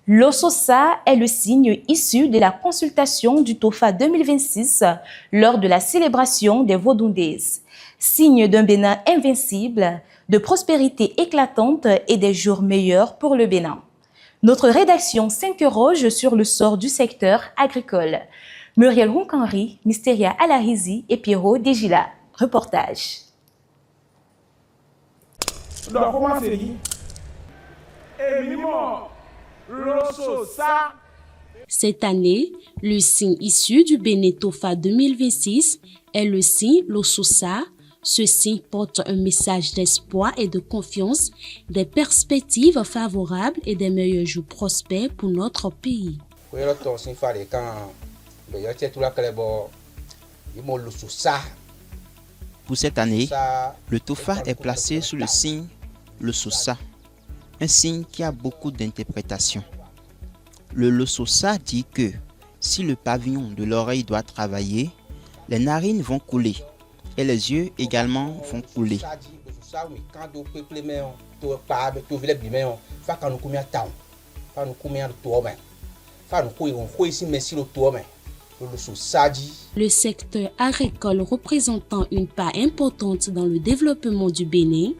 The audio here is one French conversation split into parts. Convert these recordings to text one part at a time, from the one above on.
L'Ososa est le signe issu de la consultation du TOFA 2026 lors de la célébration des Vodundés. Signe d'un Bénin invincible, de prospérité éclatante et des jours meilleurs pour le Bénin. Notre rédaction s'interroge sur le sort du secteur agricole. Muriel Hunkanri, Mysteria Alarizi et Pierrot Degila. Reportage. Cette année, le signe issu du Bénin TOFA 2026 est le signe l'Ososa. Ce signe porte un message d'espoir et de confiance, des perspectives favorables et des meilleurs jours prospères pour notre pays. Pour cette année, le TOFA est placé sous le signe l'Ososa, un signe qui a beaucoup d'interprétations. Le l'Ososa dit que si le pavillon de l'oreille doit travailler, les narines vont couler et les yeux également vont couler. Le secteur agricole représentant une part importante dans le développement du Bénin,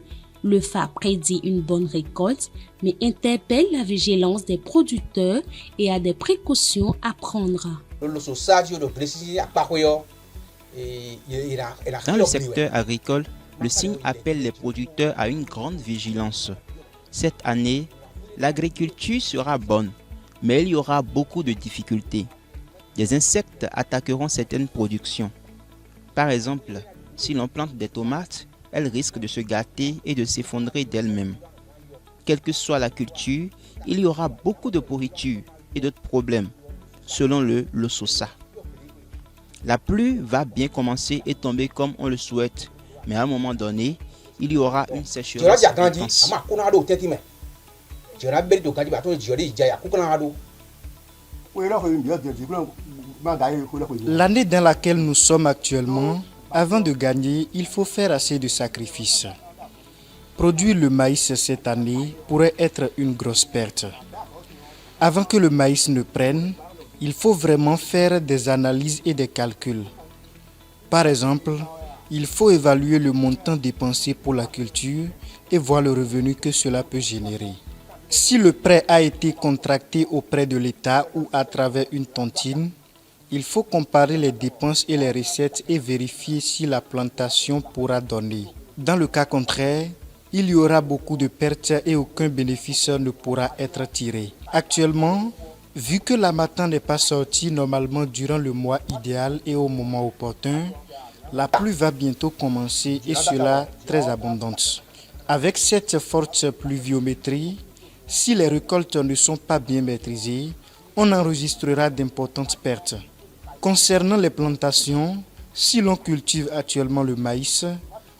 le FA prédit une bonne récolte, mais interpelle la vigilance des producteurs et a des précautions à prendre. Dans le secteur agricole, le signe appelle les producteurs à une grande vigilance. Cette année, l'agriculture sera bonne, mais il y aura beaucoup de difficultés. Des insectes attaqueront certaines productions. Par exemple, si l'on plante des tomates, elles risquent de se gâter et de s'effondrer d'elles-mêmes. Quelle que soit la culture, il y aura beaucoup de pourriture et d'autres problèmes, selon l'Ososa. La pluie va bien commencer et tomber comme on le souhaite, mais à un moment donné, il y aura une sécheresse intense. L'année dans laquelle nous sommes actuellement, avant de gagner, il faut faire assez de sacrifices. Produire le maïs cette année pourrait être une grosse perte. Avant que le maïs ne prenne, il faut vraiment faire des analyses et des calculs. Par exemple, il faut évaluer le montant dépensé pour la culture et voir le revenu que cela peut générer. Si le prêt a été contracté auprès de l'État ou à travers une tontine, il faut comparer les dépenses et les recettes et vérifier si la plantation pourra donner. Dans le cas contraire, il y aura beaucoup de pertes et aucun bénéfice ne pourra être tiré. Actuellement, vu que l'harmattan n'est pas sorti normalement durant le mois idéal et au moment opportun, la pluie va bientôt commencer et cela très abondante. Avec cette forte pluviométrie, si les récoltes ne sont pas bien maîtrisées, on enregistrera d'importantes pertes. Concernant les plantations, si l'on cultive actuellement le maïs,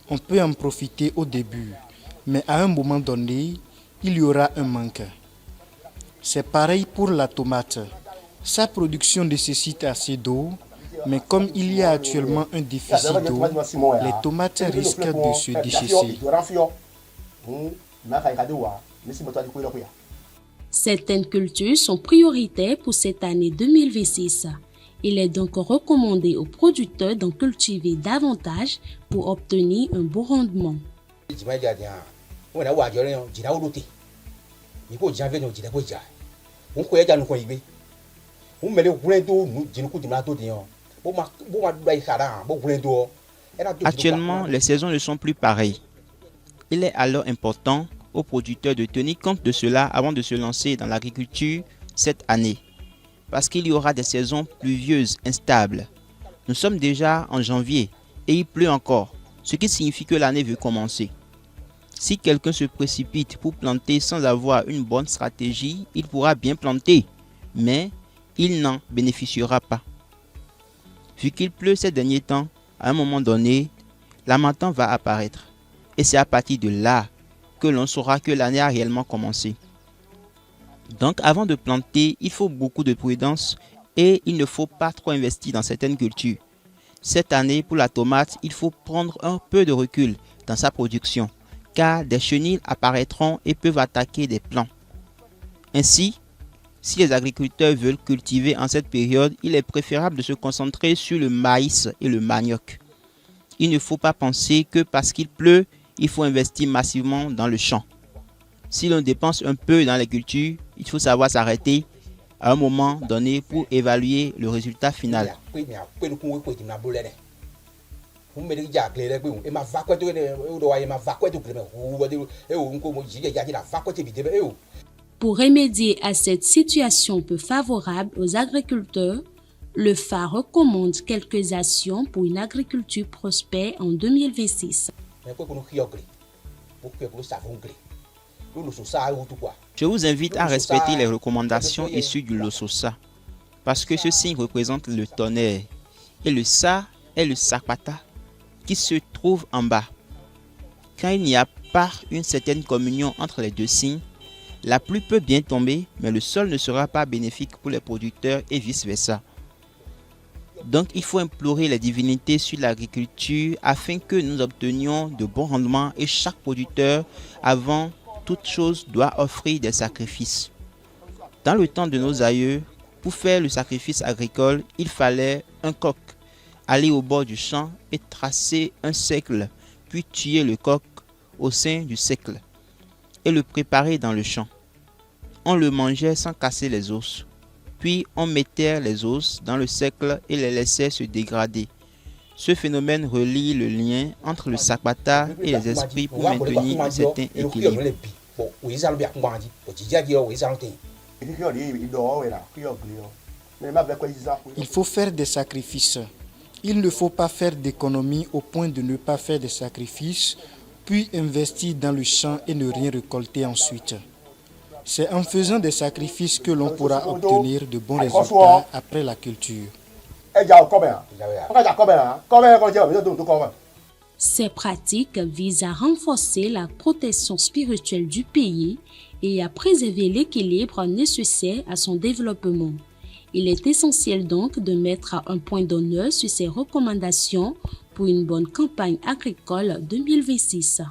on peut en profiter au début, mais à un moment donné, il y aura un manque. C'est pareil pour la tomate. Sa production nécessite assez d'eau, mais comme il y a actuellement un déficit d'eau, les tomates risquent de se déchisser. Certaines cultures sont prioritaires pour cette année 2026. Il est donc recommandé aux producteurs d'en cultiver davantage pour obtenir un bon rendement. Actuellement, les saisons ne sont plus pareilles. Il est alors important aux producteurs de tenir compte de cela avant de se lancer dans l'agriculture cette année, parce qu'il y aura des saisons pluvieuses instables. Nous sommes déjà en janvier et il pleut encore, ce qui signifie que l'année veut commencer. Si quelqu'un se précipite pour planter sans avoir une bonne stratégie, il pourra bien planter, mais il n'en bénéficiera pas. Vu qu'il pleut ces derniers temps, à un moment donné, l'harmattan va apparaître. Et c'est à partir de là que l'on saura que l'année a réellement commencé. Donc avant de planter, il faut beaucoup de prudence et il ne faut pas trop investir dans certaines cultures. Cette année, pour la tomate, il faut prendre un peu de recul dans sa production, car des chenilles apparaîtront et peuvent attaquer des plants. Ainsi, Si les agriculteurs veulent cultiver en cette période, il est préférable de se concentrer sur le maïs et le manioc. Il ne faut pas penser que parce qu'il pleut, il faut investir massivement dans le champ. Si l'on dépense un peu dans les cultures, il faut savoir s'arrêter à un moment donné pour évaluer le résultat final. Pour remédier à cette situation peu favorable aux agriculteurs, le FA recommande quelques actions pour une agriculture prospère en 2026. Je vous invite à respecter les recommandations issues du Lososa, parce que ce signe représente le tonnerre, et le Sa est le Sapata qui se trouve en bas. Quand il n'y a pas une certaine communion entre les deux signes, la pluie peut bien tomber, mais le sol ne sera pas bénéfique pour les producteurs et vice-versa. Donc il faut implorer les divinités sur l'agriculture afin que nous obtenions de bons rendements et chaque producteur, avant toute chose, doit offrir des sacrifices. Dans le temps de nos aïeux, pour faire le sacrifice agricole, il fallait un coq, aller au bord du champ et tracer un cercle, puis tuer le coq au sein du cercle et le préparer dans le champ. On le mangeait sans casser les os. Puis on mettait les os dans le cercle et les laissait se dégrader. Ce phénomène relie le lien entre le Sapata et les esprits pour maintenir un certain équilibre. Il faut faire des sacrifices. Il ne faut pas faire d'économie au point de ne pas faire des sacrifices, puis investir dans le champ et ne rien récolter ensuite. C'est en faisant des sacrifices que l'on pourra obtenir de bons résultats après la culture. Ces pratiques visent à renforcer la protection spirituelle du pays et à préserver l'équilibre nécessaire à son développement. Il est essentiel donc de mettre un point d'honneur sur ces recommandations pour une bonne campagne agricole 2026.